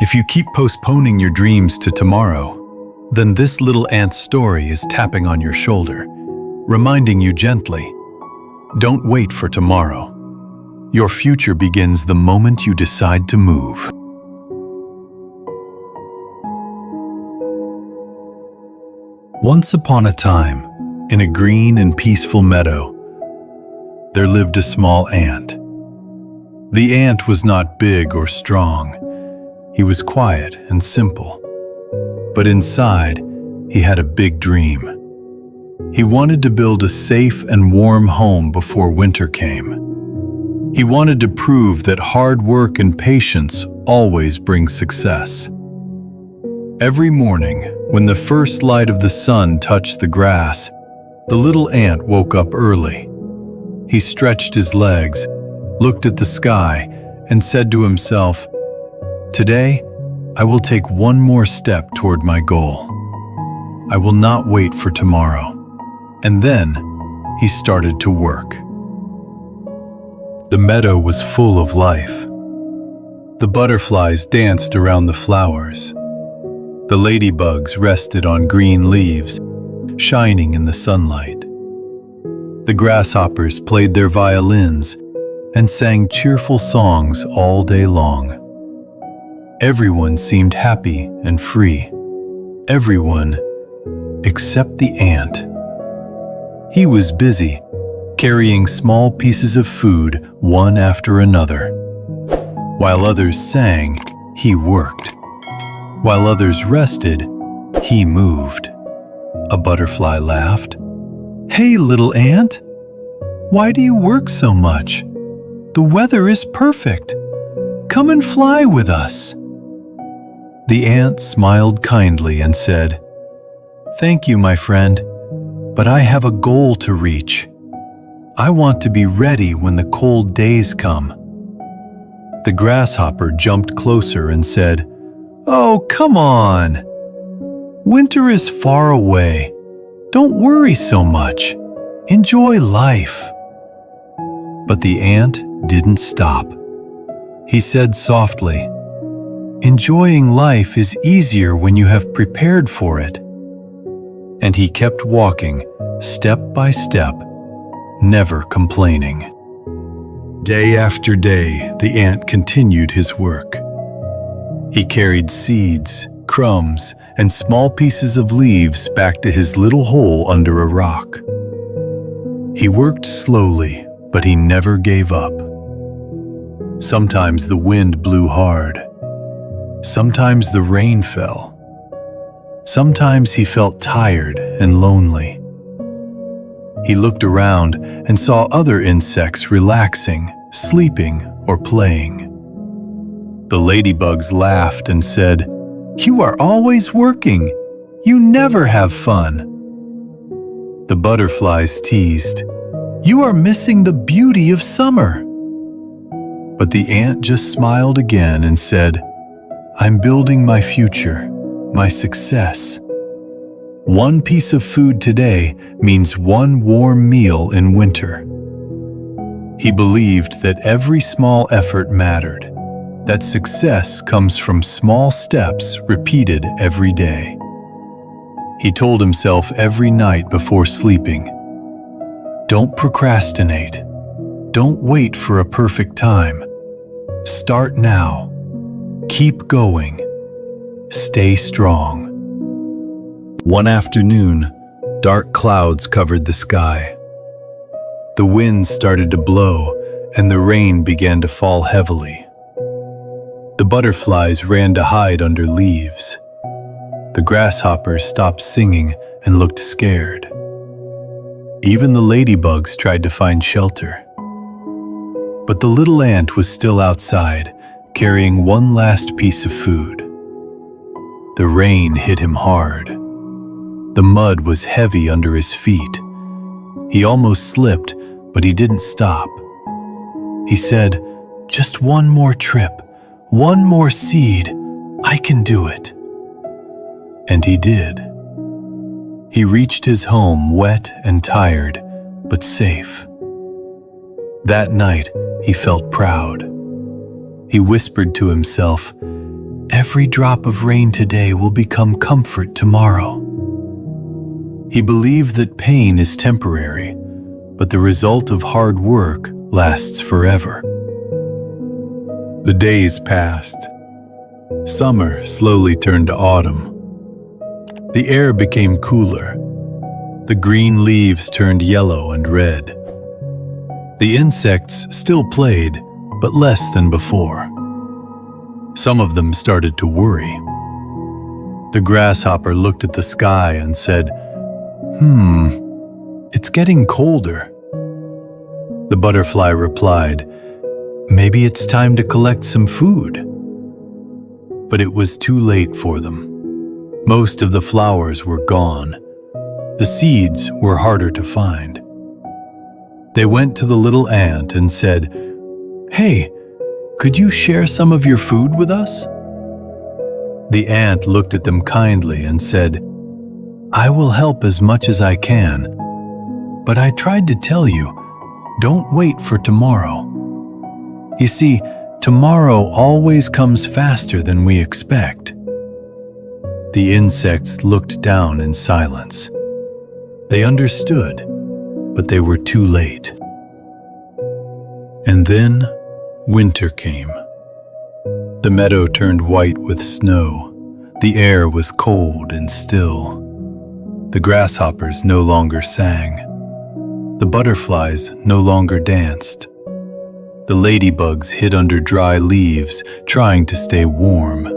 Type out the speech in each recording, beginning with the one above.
If you keep postponing your dreams to tomorrow, then this little ant's story is tapping on your shoulder, reminding you gently, don't wait for tomorrow. Your future begins the moment you decide to move. Once upon a time, in a green and peaceful meadow, there lived a small ant. The ant was not big or strong. He was quiet and simple. But inside, he had a big dream. He wanted to build a safe and warm home before winter came. He wanted to prove that hard work and patience always bring success. Every morning, when the first light of the sun touched the grass, the little ant woke up early. He stretched his legs, looked at the sky, and said to himself, "Today, I will take one more step toward my goal. I will not wait for tomorrow." And then, he started to work. The meadow was full of life. The butterflies danced around the flowers. The ladybugs rested on green leaves, shining in the sunlight. The grasshoppers played their violins and sang cheerful songs all day long. Everyone seemed happy and free. Everyone except the ant. He was busy, carrying small pieces of food one after another. While others sang, he worked. While others rested, he moved. A butterfly laughed. "Hey, little ant, why do you work so much? The weather is perfect. Come and fly with us." The ant smiled kindly and said, "Thank you, my friend, but I have a goal to reach. I want to be ready when the cold days come." The grasshopper jumped closer and said, "Oh, come on. Winter is far away. Don't worry so much. Enjoy life." But the ant didn't stop. He said softly, "Enjoying life is easier when you have prepared for it." And he kept walking, step by step, never complaining. Day after day, the ant continued his work. He carried seeds, crumbs, and small pieces of leaves back to his little hole under a rock. He worked slowly, but he never gave up. Sometimes the wind blew hard. Sometimes the rain fell. Sometimes he felt tired and lonely. He looked around and saw other insects relaxing, sleeping, or playing. The ladybugs laughed and said, "You are always working. You never have fun." The butterflies teased, "You are missing the beauty of summer." But the ant just smiled again and said, "I'm building my future, my success. One piece of food today means one warm meal in winter." He believed that every small effort mattered, that success comes from small steps repeated every day. He told himself every night before sleeping, "Don't procrastinate. Don't wait for a perfect time. Start now. Keep going. Stay strong." One afternoon, dark clouds covered the sky. The wind started to blow, and the rain began to fall heavily. The butterflies ran to hide under leaves. The grasshoppers stopped singing and looked scared. Even the ladybugs tried to find shelter. But the little ant was still outside, carrying one last piece of food. The rain hit him hard. The mud was heavy under his feet. He almost slipped, but he didn't stop. He said, "Just one more trip, one more seed. I can do it." And he did. He reached his home wet and tired, but safe. That night, he felt proud. He whispered to himself, Every drop of rain today will become comfort tomorrow. He believed that pain is temporary, but the result of hard work lasts forever. The days passed. Summer slowly turned to autumn. The air became cooler. The green leaves turned yellow and red. The insects still played, but less than before. Some of them started to worry. The grasshopper looked at the sky and said, It's getting colder." The butterfly replied, "Maybe it's time to collect some food." But it was too late for them. Most of the flowers were gone. The seeds were harder to find. They went to the little ant and said, "Hey, could you share some of your food with us?" The ant looked at them kindly and said, "I will help as much as I can, but I tried to tell you, don't wait for tomorrow. You see, tomorrow always comes faster than we expect." The insects looked down in silence. They understood, but they were too late. And then winter came. The meadow turned white with snow. The air was cold and still. The grasshoppers no longer sang. The butterflies no longer danced. The ladybugs hid under dry leaves, trying to stay warm.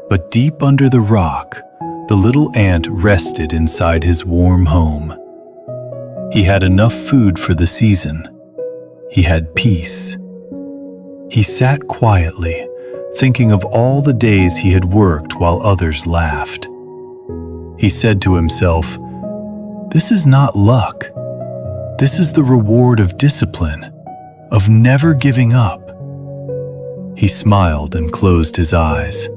But deep under the rock, the little ant rested inside his warm home. He had enough food for the season. He had peace. He sat quietly, thinking of all the days he had worked while others laughed. He said to himself, "This is not luck. This is the reward of discipline, of never giving up." He smiled and closed his eyes.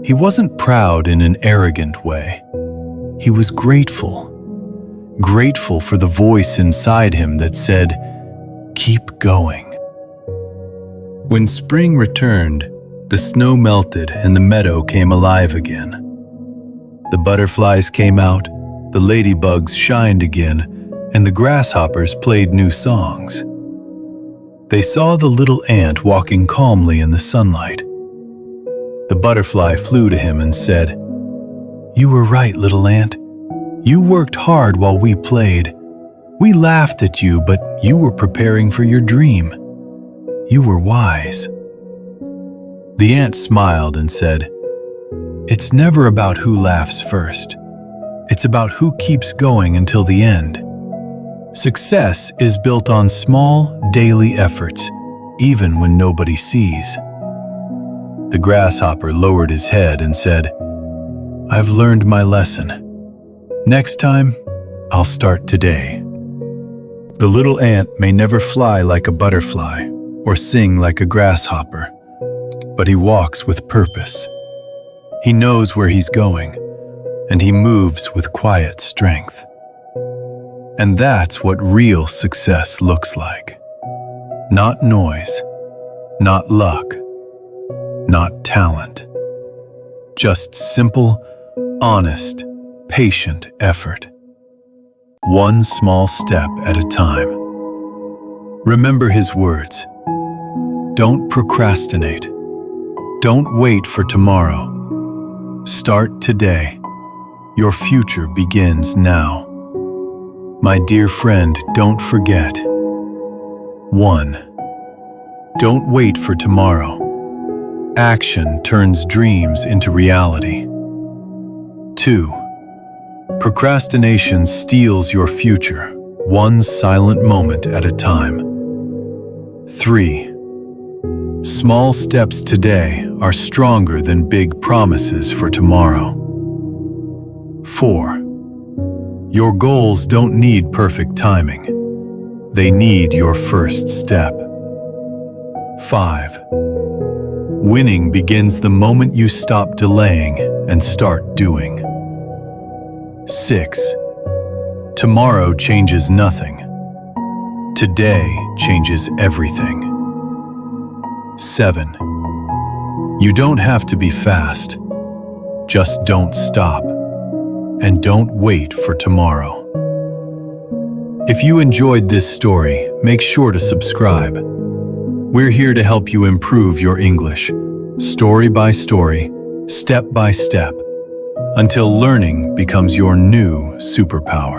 He wasn't proud in an arrogant way. He was grateful. Grateful for the voice inside him that said, "Keep going." When spring returned, the snow melted and the meadow came alive again. The butterflies came out, the ladybugs shined again, and the grasshoppers played new songs. They saw the little ant walking calmly in the sunlight. The butterfly flew to him and said, "You were right, little ant. You worked hard while we played. We laughed at you, but you were preparing for your dream. You were wise." The ant smiled and said, "It's never about who laughs first. It's about who keeps going until the end. Success is built on small, daily efforts, even when nobody sees." The grasshopper lowered his head and said, "I've learned my lesson. Next time, I'll start today." The little ant may never fly like a butterfly or sing like a grasshopper, but he walks with purpose. He knows where he's going, and he moves with quiet strength. And that's what real success looks like. Not noise, not luck, not talent. Just simple, honest, patient effort. One small step at a time. Remember his words. Don't procrastinate. Don't wait for tomorrow. Start today. Your future begins now. My dear friend, don't forget. 1. Don't wait for tomorrow. Action turns dreams into reality. 2. Procrastination steals your future, one silent moment at a time. 3. Small steps today are stronger than big promises for tomorrow. 4. Your goals don't need perfect timing. They need your first step. 5. Winning begins the moment you stop delaying and start doing. 6. Tomorrow changes nothing. Today changes everything. 7. You don't have to be fast. Just don't stop. And don't wait for tomorrow. If you enjoyed this story, make sure to subscribe. We're here to help you improve your English, story by story, step by step, until learning becomes your new superpower.